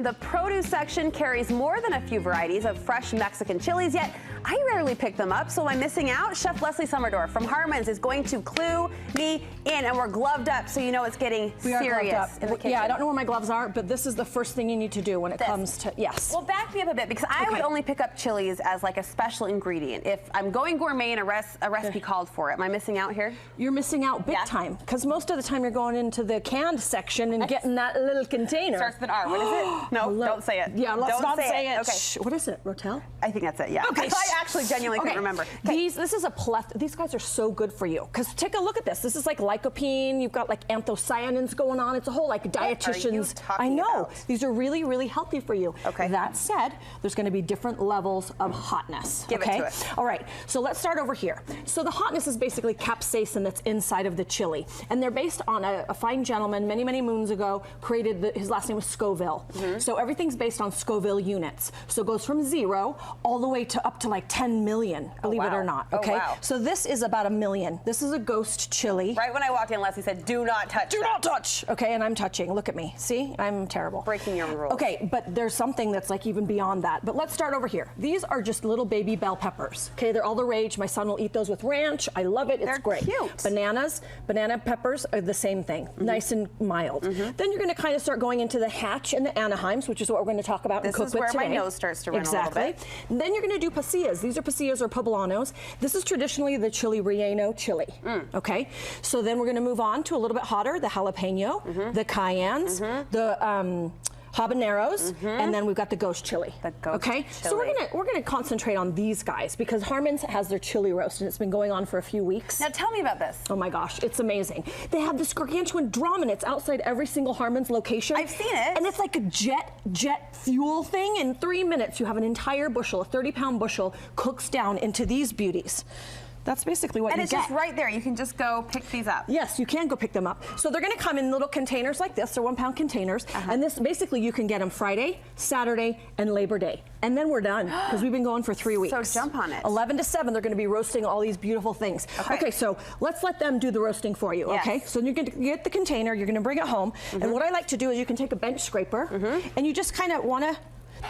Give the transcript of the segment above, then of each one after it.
The produce section carries more than a few varieties of fresh Mexican chilies, yet I rarely pick them up, so I'm missing out. Chef Lesli Sommerdorf from Harmons is going to clue me in, and we're gloved up, so you know it's getting serious in the kitchen. Yeah, I don't know where my gloves are, but this is the first thing you need to do when it comes to, yes. Well, back me up a bit, because I would only pick up chilies as like a special ingredient. If I'm going gourmet and a recipe called for it, am I missing out here? You're missing out big time, because most of the time you're going into the canned section and getting that little container. Starts with an R. What is it? No, don't say it. Yeah, let's not say it. Okay. Shh. What is it? Rotel? I think that's it, yeah. Okay. I actually genuinely couldn't remember. Okay. This is a plethora. These guys are so good for you. Because take a look at this. This is like lycopene. You've got like anthocyanins going on. It's a whole like dietitians. I know. These are really, really healthy for you. Okay. That said, there's going to be different levels of hotness. Give it to us. All right. So let's start over here. So the hotness is basically capsaicin that's inside of the chili. And they're based on a fine gentleman many, many moons ago created, his last name was Scoville. So everything's based on Scoville units. So it goes from 0 all the way to up to like 10 million, believe it or not. Okay. So this is about 1 million. This is a ghost chili. Right when I walked in, Leslie said, do not touch. Do not touch. Okay, and I'm touching. Look at me. See, I'm terrible. Breaking your rules. Okay, but there's something that's like even beyond that. But let's start over here. These are just little baby bell peppers. Okay, they're all the rage. My son will eat those with ranch. I love it. It's great. Cute. Banana peppers are the same thing. Nice and mild. Then you're going to kind of start going into the Hatch and the Anaheims, which is what we're going to talk about and cook with today. This is where my nose starts to run a little bit. And then you're going to do pasillas. These are pasillas or poblanos. This is traditionally the chili relleno chili. Okay, so then we're going to move on to a little bit hotter, the jalapeno, the cayennes, the habaneros, and then we've got the ghost chili. So we're gonna concentrate on these guys because Harmons has their chili roast and it's been going on for a few weeks. Now tell me about this. Oh my gosh, it's amazing. They have this gargantuan drum and it's outside every single Harmons location. I've seen it. And it's like a jet fuel thing. In 3 minutes, you have an entire bushel, a 30-pound bushel, cooks down into these beauties. That's basically what you get. And it's just right there. You can just go pick these up. Yes, you can go pick them up. So they're going to come in little containers like this. They're 1-pound containers. And this, basically, you can get them Friday, Saturday, and Labor Day. And then we're done because we've been going for 3 weeks. So jump on it. 11 to 7, they're going to be roasting all these beautiful things. Okay, so let's let them do the roasting for you, okay? So you're going to get the container. You're going to bring it home. And what I like to do is you can take a bench scraper and you just kind of want to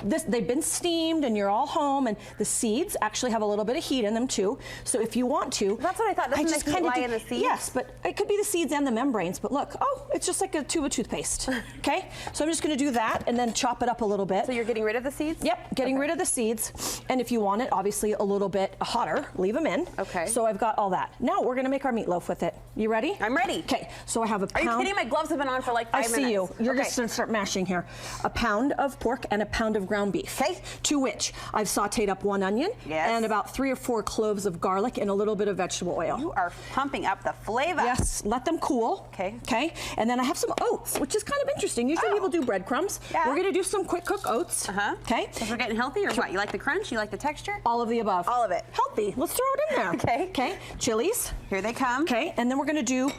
they've been steamed and you're all home, and the seeds actually have a little bit of heat in them too. So if you want to, that's what I thought. Doesn't the heat lie in the seeds? Yes, but it could be the seeds and the membranes. But look, it's just like a tube of toothpaste. Okay, so I'm just going to do that and then chop it up a little bit. So you're getting rid of the seeds? Yep, getting rid of the seeds. And if you want it, obviously a little bit hotter, leave them in. Okay. So I've got all that. Now we're going to make our meatloaf with it. You ready? I'm ready. Okay. So I have a pound. Are you kidding? My gloves have been on for like 5 minutes. I see you. You're just going to start mashing here. A pound of pork and a pound of ground beef. Okay. To which I've sauteed up 1 onion and about 3 or 4 cloves of garlic and a little bit of vegetable oil. You are pumping up the flavor. Yes, let them cool. Okay. Okay. And then I have some oats, which is kind of interesting. Usually people do breadcrumbs. Yeah. We're going to do some quick cook oats. Okay. So we're getting healthy or what? You like the crunch? You like the texture? All of the above. All of it. Healthy. Let's throw it in there. Okay. Okay. Chilies. Here they come. Okay. And then we're going to do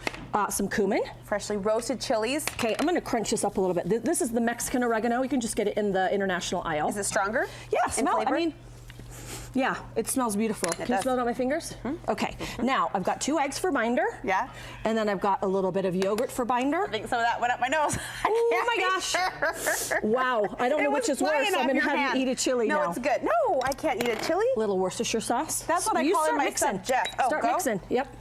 some cumin. Freshly roasted chilies. Okay. I'm going to crunch this up a little bit. This is the Mexican oregano. You can just get it in the international aisle. Is it stronger? Yeah. Yeah, it smells beautiful. Can you smell it on my fingers? Okay. Now, I've got 2 eggs for binder. Yeah. And then I've got a little bit of yogurt for binder. I think some of that went up my nose. Oh my gosh. Wow. I don't know which is worse. I'm going to have you eat a chili now. No, it's good. No, I can't eat a chili. Little Worcestershire sauce. That's what I call it myself, Jeff. Oh, start mixing. Yep.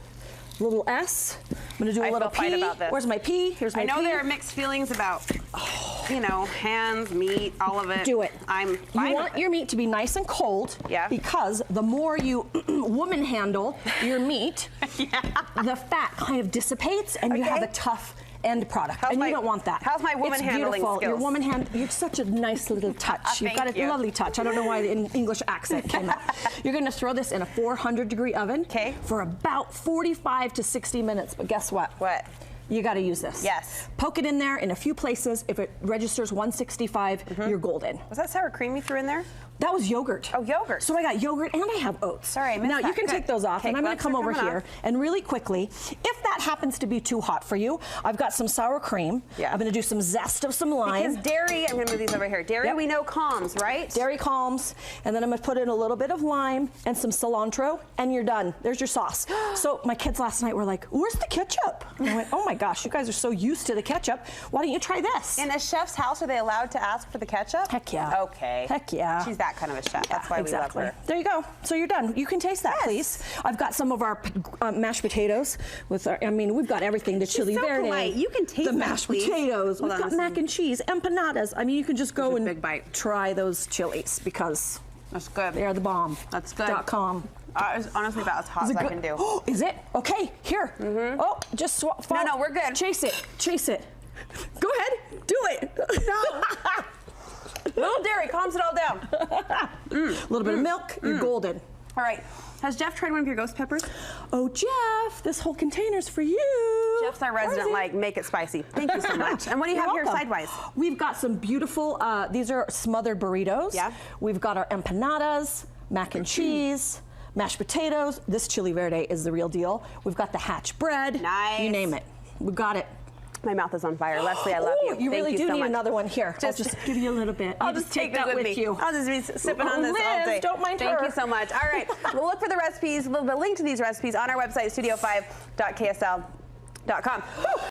Little S. I'm going to do a little P. About this. Where's my P? Here's my P. I know there are mixed feelings about, you know, hands, meat, all of it. Do it. I'm fine. You want your meat to be nice and cold because the more you woman handle your meat, the fat kind of dissipates and you have a tough end product, and you don't want that. How's my woman handling skills? Your woman you're such a nice little touch. You've got a lovely touch. I don't know why the English accent came out. You're going to throw this in a 400-degree oven for about 45 to 60 minutes, but guess what? What? You got to use this. Yes. Poke it in there in a few places. If it registers 165, you're golden. Was that sour cream you threw in there? That was yogurt. Oh, yogurt. So I got yogurt and I have oats. Sorry, I missed that. Now you can take those off, and I'm going to come over here and really quickly, if that happens to be too hot for you, I've got some sour cream. I'm going to do some zest of some lime. Because dairy, I'm going to move these over here. Dairy we know calms, right? Dairy calms, and then I'm going to put in a little bit of lime and some cilantro, and you're done. There's your sauce. So my kids last night were like, "Where's the ketchup?" And I went, "Oh my God." gosh, you guys are so used to the ketchup. Why don't you try this? In a chef's house, are they allowed to ask for the ketchup? Heck yeah. Okay. Heck yeah. She's that kind of a chef. That's why exactly. we love her. There you go. So you're done. You can taste that, please. I've got some of our mashed potatoes with our, I mean, we've got everything. The chili verde. Polite. You can taste the mashed potatoes. We've got mac and cheese, empanadas. I mean, you can just go and big bite. try those chilies because that's good. They are the bomb. That's good. .com. It's honestly about as hot as I can do. Oh, is it? Okay, here. Oh, just swap. No, we're good. Chase it. Chase it. Go ahead. Do it. No. Little dairy calms it all down. A little bit of milk. You're golden. All right. Has Jeff tried one of your ghost peppers? Oh, Jeff, this whole container's for you. Jeff's our resident, like, make it spicy. Thank you so much. And what do you have here sidewise? We've got some beautiful, these are smothered burritos. Yeah. We've got our empanadas, mac and cheese, mashed potatoes. This chili verde is the real deal. We've got the hatch bread. Nice. You name it. We've got it. My mouth is on fire. Leslie, I love you. You really do so need much. another one here. I'll just give you a little bit. I'll just take that with you. I'll just be sipping on this all day. Don't mind her. Thank you so much. All right. We'll look for the recipes, the link to these recipes on our website, studio5.ksl.com.